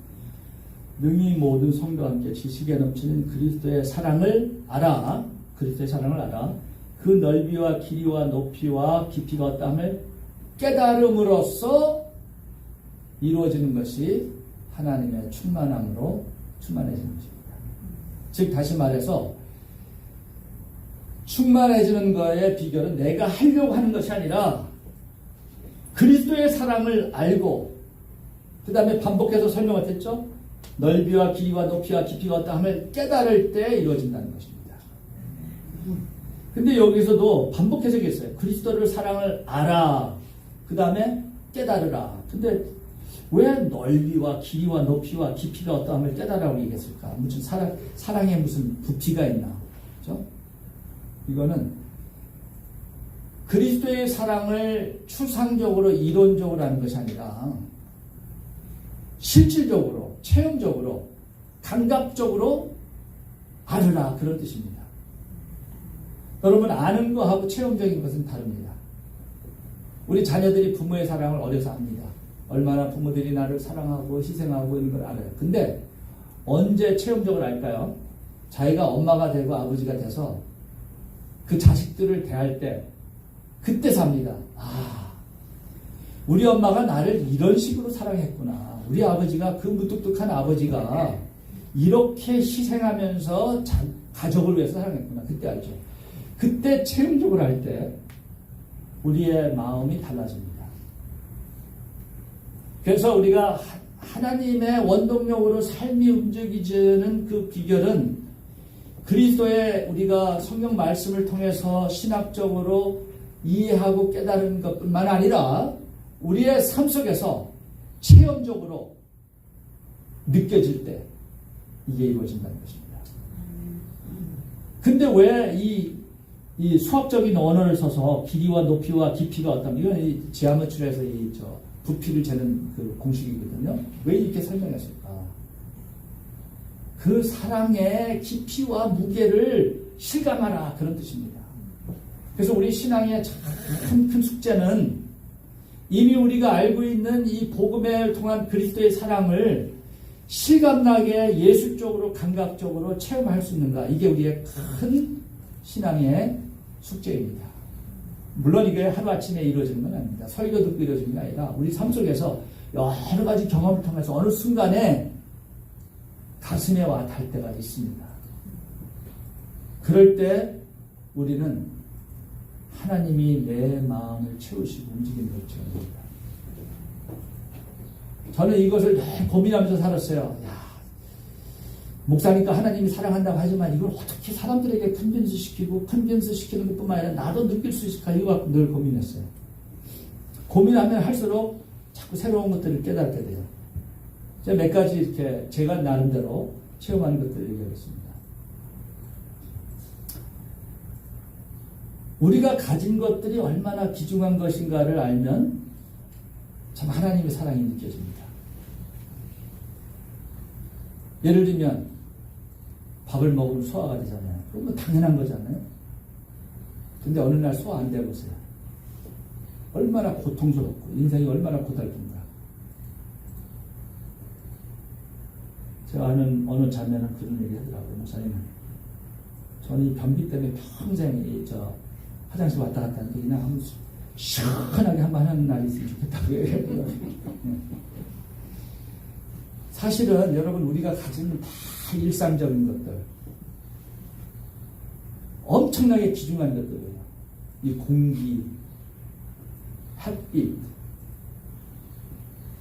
능히 모든 성도와 함께 지식에 넘치는 그리스도의 사랑을 알아. 그리스도의 사랑을 알아. 그 넓이와 길이와 높이와 깊이가 어떠함을 깨달음으로써 이루어지는 것이 하나님의 충만함으로 충만해지는 것입니다. 즉 다시 말해서 충만해지는 것의 비결은 내가 하려고 하는 것이 아니라 그리스도의 사랑을 알고 그 다음에 반복해서 설명을 했죠. 넓이와 길이와 높이와 깊이가 어떠함을 깨달을 때 이루어진다는 것입니다. 근데 여기서도 반복해서 얘기했어요. 그리스도를 사랑을 알아. 그 다음에 깨달으라. 근데 왜 넓이와 길이와 높이와 깊이가 어떠함을 깨달으라고 얘기했을까? 무슨 사랑에 무슨 부피가 있나? 그렇죠? 이거는 그리스도의 사랑을 추상적으로 이론적으로 하는 것이 아니라 실질적으로 체험적으로 감각적으로 알으라 그런 뜻입니다. 여러분 아는 거하고 체험적인 것은 다릅니다. 우리 자녀들이 부모의 사랑을 어려서 압니다. 얼마나 부모들이 나를 사랑하고 희생하고 이런 걸 알아요. 근데 언제 체험적으로 알까요? 자기가 엄마가 되고 아버지가 돼서 그 자식들을 대할 때 그때 삽니다. 아, 우리 엄마가 나를 이런 식으로 사랑했구나. 우리 아버지가 그 무뚝뚝한 아버지가 이렇게 희생하면서 가족을 위해서 사랑했구나. 그때 알죠. 그때 체험적으로 할 때 우리의 마음이 달라집니다. 그래서 우리가 하나님의 원동력으로 삶이 움직이는 그 비결은 그리스도의 우리가 성경 말씀을 통해서 신학적으로 이해하고 깨달은 것뿐만 아니라 우리의 삶 속에서 체험적으로 느껴질 때 이게 이루어진다는 것입니다. 근데 왜 이 수학적인 언어를 써서 길이와 높이와 깊이가 어떤, 이건 이 지하마추에서 부피를 재는 그 공식이거든요. 왜 이렇게 설명했을까? 그 사랑의 깊이와 무게를 실감하라, 그런 뜻입니다. 그래서 우리 신앙의 큰 숙제는 이미 우리가 알고 있는 이 복음을 통한 그리스도의 사랑을 실감나게 예술적으로 감각적으로 체험할 수 있는가, 이게 우리의 큰 신앙의 숙제입니다. 물론 이게 하루아침에 이루어지는 건 아닙니다. 설교 듣고 이루어지는 게 아니라 우리 삶 속에서 여러 가지 경험을 통해서 어느 순간에 가슴에 와 닿을 때가 있습니다. 그럴 때 우리는 하나님이 내 마음을 채우시고 움직이는 걸 체험합니다. 저는 이것을 늘 고민하면서 살았어요. 목사니까 하나님이 사랑한다고 하지만 이걸 어떻게 사람들에게 컨빈스 시키는 것뿐만 아니라 나도 느낄 수 있을까, 이거 갖고 늘 고민했어요. 고민하면 할수록 자꾸 새로운 것들을 깨닫게 돼요. 제가 몇 가지 이렇게 제가 나름대로 체험하는 것들을 얘기하겠습니다. 우리가 가진 것들이 얼마나 귀중한 것인가를 알면 참 하나님의 사랑이 느껴집니다. 예를 들면 밥을 먹으면 소화가 되잖아요. 그건 당연한 거잖아요. 근데 어느 날 소화 안 돼 보세요. 얼마나 고통스럽고 인생이 얼마나 고달픈가. 제가 아는 어느 자매는 그런 얘기 하더라고요. 목사님은 저는 이 변비 때문에 평생 화장실 왔다 갔다 하는데 그냥 한번 시원하게 한번 하는 날이 있으면 좋겠다고 얘기했고요. 사실은 여러분, 우리가 가지는 다 일상적인 것들, 엄청나게 귀중한 것들이에요. 이 공기, 햇빛,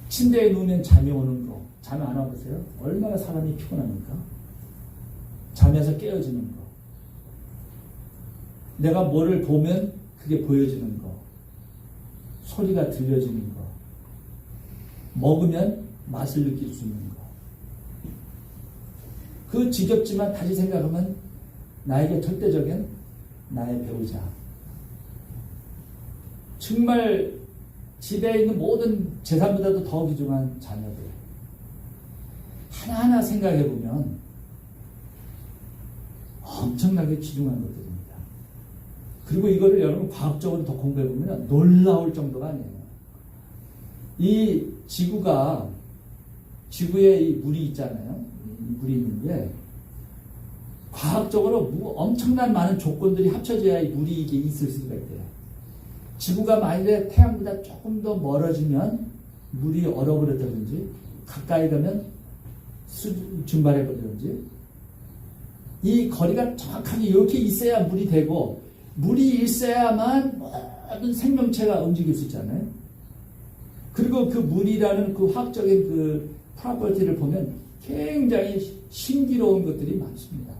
침대에 누우면 잠이 오는 거, 잠이 안 와보세요? 얼마나 사람이 피곤합니까? 잠에서 깨어지는 거, 내가 뭐를 보면 그게 보여지는 거, 소리가 들려지는 거, 먹으면 맛을 느낄 수 있는 거. 그 지겹지만 다시 생각하면 나에게 절대적인 나의 배우자. 정말 집에 있는 모든 재산보다도 더 귀중한 자녀들. 하나하나 생각해보면 엄청나게 귀중한 것들입니다. 그리고 이거를 여러분 과학적으로 더 공부해보면 놀라울 정도가 아니에요. 이 지구에 이 물이 있잖아요. 이 물이 있는데 과학적으로 엄청난 많은 조건들이 합쳐져야 이 물이 이게 있을 수가 있대요. 지구가 만약에 태양보다 조금 더 멀어지면 물이 얼어버렸다든지 가까이 가면 증발해버리든지, 이 거리가 정확하게 이렇게 있어야 물이 되고, 물이 있어야만 모든 생명체가 움직일 수 있잖아요. 그리고 그 물이라는 그 화학적인 그 프로퍼티를 보면 굉장히 신기로운 것들이 많습니다.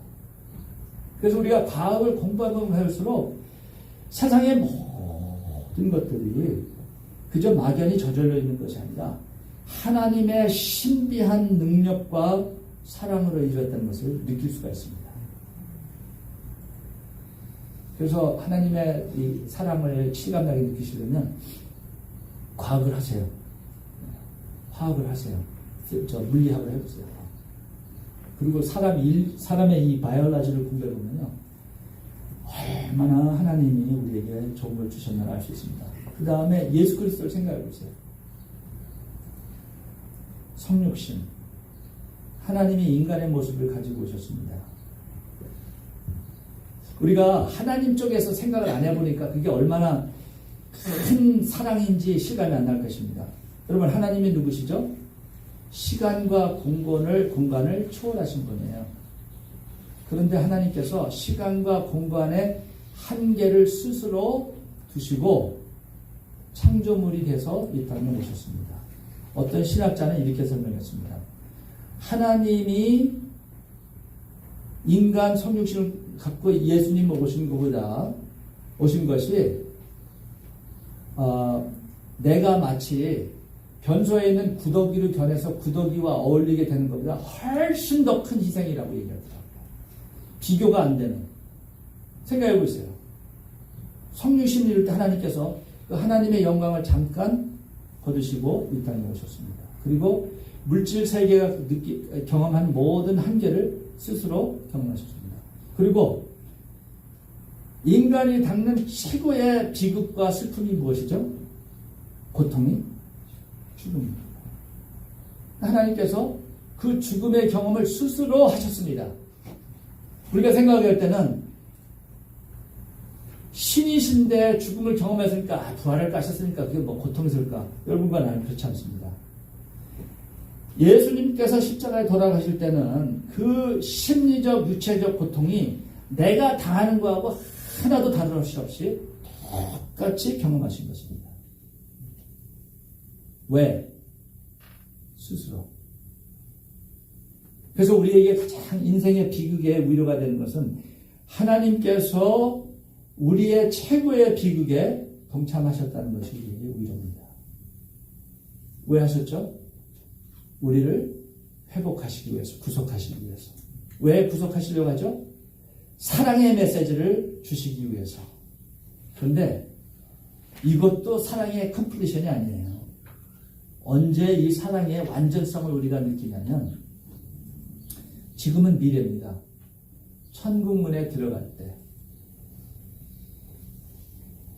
그래서 우리가 과학을 공부하면 할수록 세상의 모든 것들이 그저 막연히 저절로 있는 것이 아니라 하나님의 신비한 능력과 사랑으로 이루어졌다는 것을 느낄 수가 있습니다. 그래서 하나님의 이 사랑을 실감나게 느끼시려면 과학을 하세요. 화학을 하세요. 물리학을 해보세요. 그리고 사람의 이 바이올라지를 공부해보면요, 얼마나 하나님이 우리에게 좋은 걸 주셨나 알 수 있습니다. 그 다음에 예수 그리스도를 생각해보세요. 성육신. 하나님이 인간의 모습을 가지고 오셨습니다. 우리가 하나님 쪽에서 생각을 안 해보니까 그게 얼마나 큰 사랑인지 실감이 안 날 것입니다. 여러분, 하나님이 누구시죠? 시간과 공간을 초월하신 분이에요. 그런데 하나님께서 시간과 공간의 한계를 스스로 두시고 창조물이 돼서 이 땅에 오셨습니다. 어떤 신학자는 이렇게 설명했습니다. 하나님이 인간 성육신을 갖고 예수님을 오신 것이 내가 마치 변소에 있는 구더기를 겨내서 구더기와 어울리게 되는 것보다 훨씬 더 큰 희생이라고 얘기하더라고요. 비교가 안 되는. 생각해 보세요. 성육신 이룰 때 하나님께서 그 하나님의 영광을 잠깐 거두시고 이 땅에 오셨습니다. 그리고 물질 세계가 경험한 모든 한계를 스스로 경험하셨습니다. 그리고 인간이 겪는 최고의 비극과 슬픔이 무엇이죠? 고통이 죽음입니다. 하나님께서 그 죽음의 경험을 스스로 하셨습니다. 우리가 생각할 때는 신이신데 죽음을 경험했으니까 부활을 까셨으니까 그게 뭐 고통스러울까? 여러분과 나는 그렇지 않습니다. 예수님께서 십자가에 돌아가실 때는 그 심리적 육체적 고통이 내가 당하는 거하고 하나도 다를 것이 없이 똑같이 경험하신 것입니다. 왜? 스스로. 그래서 우리에게 가장 인생의 비극의 위로가 되는 것은 하나님께서 우리의 최고의 비극에 동참하셨다는 것이 우리에게 위로입니다. 왜 하셨죠? 우리를 회복하시기 위해서, 구속하시기 위해서. 왜 구속하시려고 하죠? 사랑의 메시지를 주시기 위해서. 그런데 이것도 사랑의 컴플리션이 아니에요. 언제 이 사랑의 완전성을 우리가 느끼냐면 지금은 미래입니다. 천국문에 들어갈 때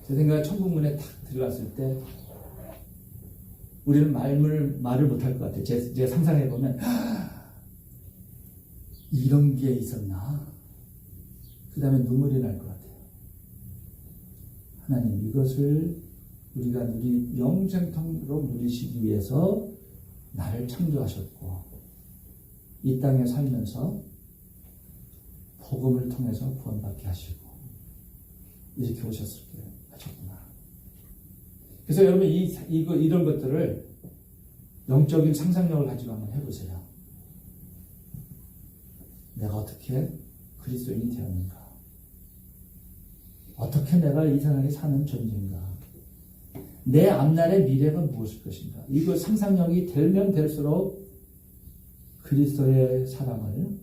제 생각에 천국문에 딱 들어갔을 때 우리는 말을 못할 것 같아요. 제가 상상해보면 이런 게 있었나? 그 다음에 눈물이 날 것 같아요. 하나님, 이것을 우리가 영생통으로 누리시기 위해서 나를 창조하셨고 이 땅에 살면서 복음을 통해서 구원받게 하시고 이렇게 오셨을 때 하셨구나. 그래서 여러분 이런 것들을 영적인 상상력을 가지고 한번 해보세요. 내가 어떻게 그리스도인이 되었는가? 어떻게 내가 이 세상에 사는 존재인가? 내 앞날의 미래가 무엇일 것인가? 이거 상상력이 되면 될수록 그리스도의 사랑을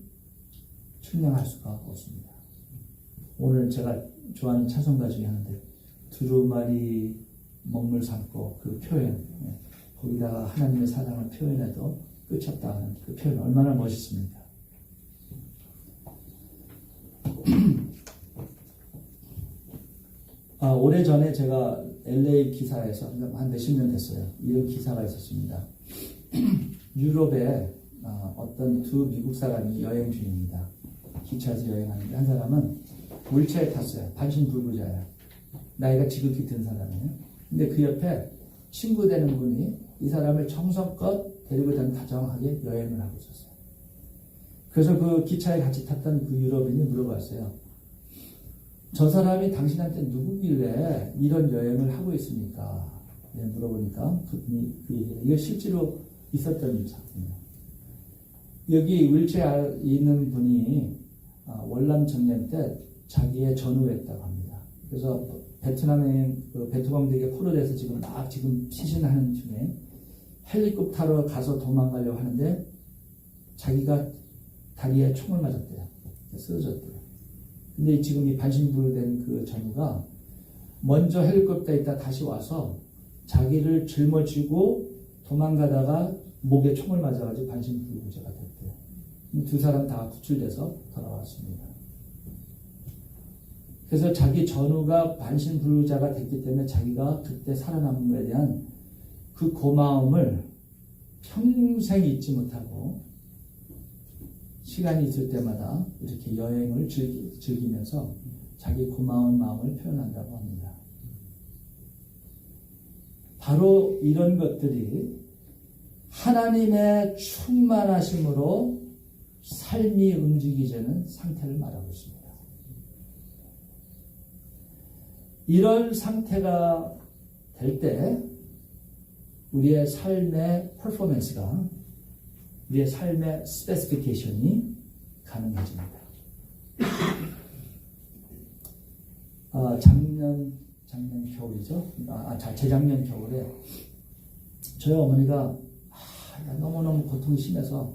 측량할 수가 없습니다. 오늘 제가 좋아하는 찬송가 중에 하나인데 두루마리 먹물 삼고 그 표현, 거기다가 하나님의 사랑을 표현해도 끝이 없다 하는 그 표현 얼마나 멋있습니까? 오래전에 제가 LA 기사에서 한 몇십 년 됐어요. 이런 기사가 있었습니다. 유럽에 어떤 두 미국 사람이 여행 중입니다. 기차에서 여행하는데 한 사람은 휠체어에 탔어요. 반신불구자예요. 나이가 지극히 든 사람이에요. 근데 그 옆에 친구 되는 분이 이 사람을 정성껏 데리고 다정하게 여행을 하고 있었어요. 그래서 그 기차에 같이 탔던 그 유럽인이 물어봤어요. 저 사람이 당신한테 누구길래 이런 여행을 하고 있습니까? 네, 물어보니까 그분이 그 얘기를, 이거 실제로 있었던 사건이에요. 여기 윌체어에 있는 분이 월남 전쟁 때 자기의 전우했다고 합니다. 그래서 베트남 대게 포로돼서 지금 피신하는 중에 헬리콥터로 가서 도망가려고 하는데 자기가 다리에 총을 맞았대요. 쓰러졌대요. 근데 지금 이 반신불된 그 전우가 먼저 헬리콥터에 있다 다시 와서 자기를 짊어지고 도망가다가 목에 총을 맞아가지고 반신불구자가 됐대요. 두 사람 다 구출돼서 돌아왔습니다. 그래서 자기 전우가 반신불구자가 됐기 때문에 자기가 그때 살아남은 것에 대한 그 고마움을 평생 잊지 못하고 시간이 있을 때마다 이렇게 여행을 즐기면서 자기 고마운 마음을 표현한다고 합니다. 바로 이런 것들이 하나님의 충만하심으로 삶이 움직이자는 상태를 말하고 있습니다. 이런 상태가 될 때 우리의 삶의 퍼포먼스가, 우리의 삶의 스페시피케이션이 가능해집니다. 작년 겨울이죠. 재작년 겨울에 저희 어머니가 너무너무 고통이 심해서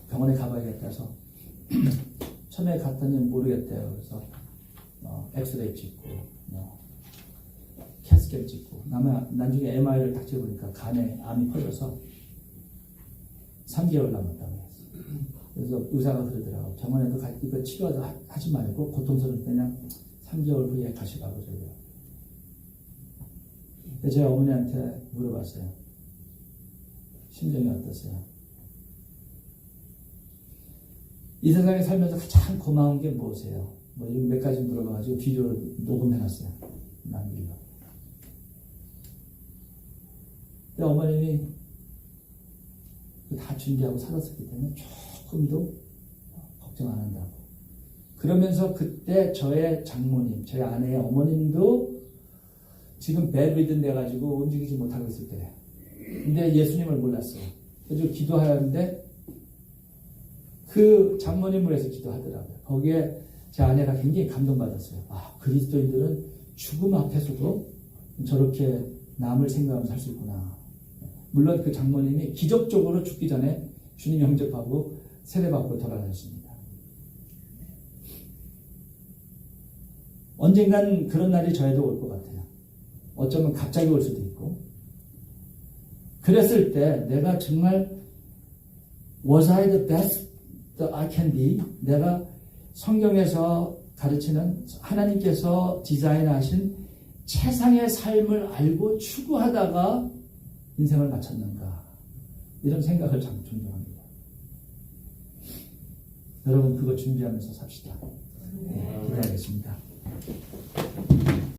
병원에 가봐야겠다 해서 처음에 갔더니 모르겠대요. 그래서 엑스레이 찍고 캐스켓 찍고 나중에 MRI를 딱 찍어보니까 간에 암이 퍼져서 3개월 남았다고 했어요. 그래서 의사가 그러더라고요. 병원에도 이거 치료하지 말고 고통스러울 그냥 3개월 후에 가시라고 그러더라고요. 제가 어머니한테 물어봤어요. 심정이 어떠세요? 이 세상에 살면서 가장 고마운 게 무엇이에요? 뭐 이런 몇 가지 물어봐가지고 비디오를 녹음해놨어요. 남기려고. 근데 어머님이 다 준비하고 살았었기 때문에 조금도 걱정 안 한다고. 그러면서 그때 저의 장모님, 저희 아내의 어머님도 지금 bedridden 돼가지고 움직이지 못하고 있을 때예요. 근데 예수님을 몰랐어요. 그래서 기도하는데 그 장모님을 위해서 기도하더라고요. 거기에 제 아내가 굉장히 감동받았어요. 그리스도인들은 죽음 앞에서도 저렇게 남을 생각하면서 살 수 있구나. 물론 그 장모님이 기적적으로 죽기 전에 주님 영접하고 세례받고 돌아가셨습니다. 언젠간 그런 날이 저에도 올 것 같아요. 어쩌면 갑자기 올 수도 있고. 그랬을 때 내가 정말 Was I the best that I can be? 내가 성경에서 가르치는 하나님께서 디자인하신 최상의 삶을 알고 추구하다가 인생을 마쳤는가? 이런 생각을 참 존경합니다. 여러분 그거 준비하면서 삽시다. 네, 기도하겠습니다.